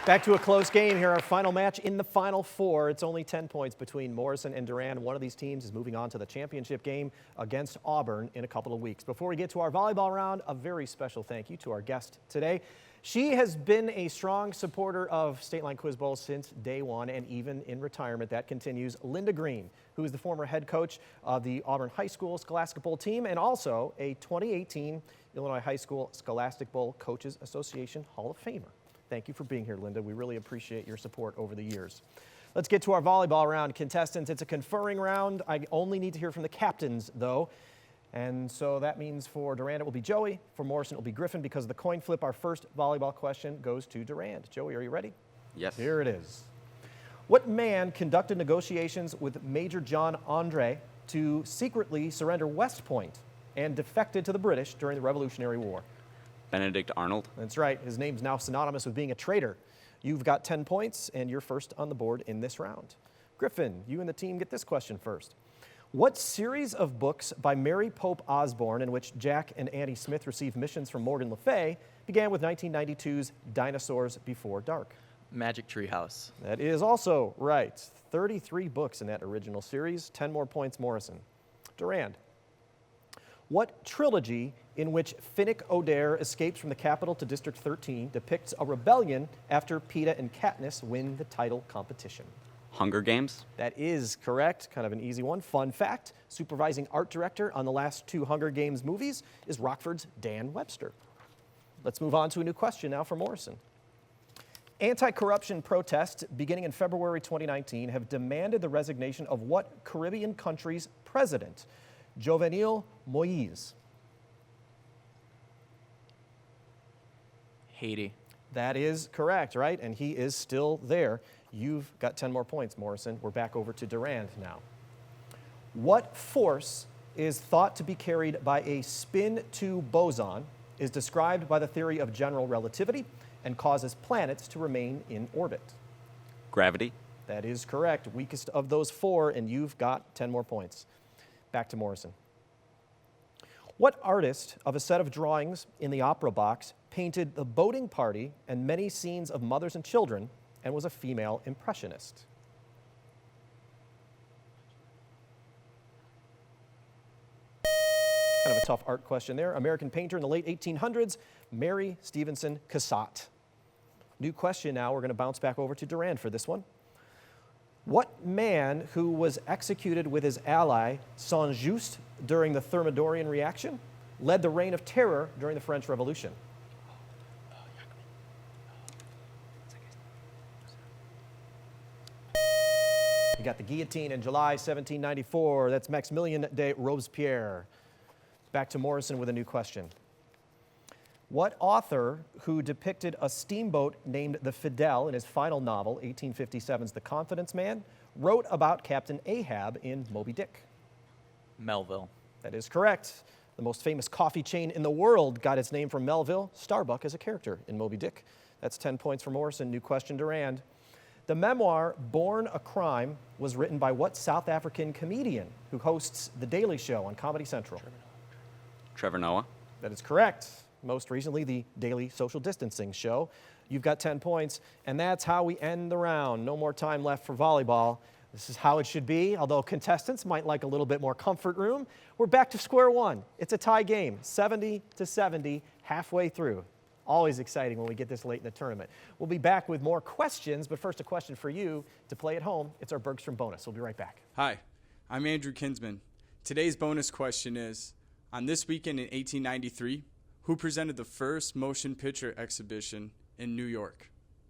Back to a close game here, our final match in the Final Four. It's only 10 points between Morrison and Durand. One of these teams is moving on to the championship game against Auburn in a couple of weeks. Before we get to our volleyball round, a very special thank you to our guest today. She has been a strong supporter of State Line Quiz Bowl since day one, and even in retirement. That continues. Linda Green, who is the former head coach of the Auburn High School Scholastic Bowl team and also a 2018 Illinois High School Scholastic Bowl Coaches Association Hall of Famer. Thank you for being here, Linda. We really appreciate your support over the years. Let's get to our volleyball round. Contestants, it's a conferring round. I only need to hear from the captains, though. And so that means for Durand, it will be Joey. For Morrison, it will be Griffin. Because of the coin flip, our first volleyball question goes to Durand. Joey, are you ready? Yes. Here it is. What man conducted negotiations with Major John Andre to secretly surrender West Point and defected to the British during the Revolutionary War? Benedict Arnold. That's right. His name's now synonymous with being a traitor. You've got 10 points, and you're first on the board in this round. Griffin, you and the team get this question first. What series of books by Mary Pope Osborne, in which Jack and Annie Smith received missions from Morgan Le Fay, began with 1992's Dinosaurs Before Dark? Magic Tree House. That is also right. 33 books in that original series. 10 more points, Morrison. Durand. What trilogy in which Finnick Odair escapes from the capital to District 13 depicts a rebellion after Peeta and Katniss win the title competition? Hunger Games. That is correct. Kind of an easy one. Fun fact, supervising art director on the last two Hunger Games movies is Rockford's Dan Webster. Let's move on to a new question now for Morrison. Anti-corruption protests beginning in February 2019 have demanded the resignation of what Caribbean country's president? Jovenel Moïse. Haiti. That is correct, right? And he is still there. You've got 10 more points, Morrison. We're back over to Durand now. What force is thought to be carried by a spin-2 boson, is described by the theory of general relativity, and causes planets to remain in orbit? Gravity. That is correct. Weakest of those four, and you've got 10 more points. Back to Morrison. What artist of a set of drawings in the opera box painted the boating party and many scenes of mothers and children and was a female impressionist? Kind of a tough art question there. American painter in the late 1800s, Mary Stevenson Cassatt. New question now. We're going to bounce back over to Durand for this one. What man who was executed with his ally Saint-Just during the Thermidorian reaction led the reign of terror during the French Revolution? You got the guillotine in July 1794. That's Maximilien de Robespierre. Back to Morrison with a new question. What author who depicted a steamboat named the Fidel in his final novel, 1857's The Confidence Man, wrote about Captain Ahab in Moby Dick? Melville. That is correct. The most famous coffee chain in the world got its name from Melville. Starbuck is a character in Moby Dick. That's 10 points for Morrison. New question, Durand. The memoir Born a Crime was written by what South African comedian who hosts The Daily Show on Comedy Central? Trevor Noah. That is correct. Most recently, the Daily Social Distancing Show. You've got 10 points, and that's how we end the round. No more time left for volleyball. This is how it should be, although contestants might like a little bit more comfort room. We're back to square one. It's a tie game, 70-70, halfway through. Always exciting when we get this late in the tournament. We'll be back with more questions, but first a question for you to play at home. It's our Bergstrom bonus. We'll be right back. Hi, I'm Andrew Kinsman. Today's bonus question is, on this weekend in 1893, who presented the first motion picture exhibition in New York?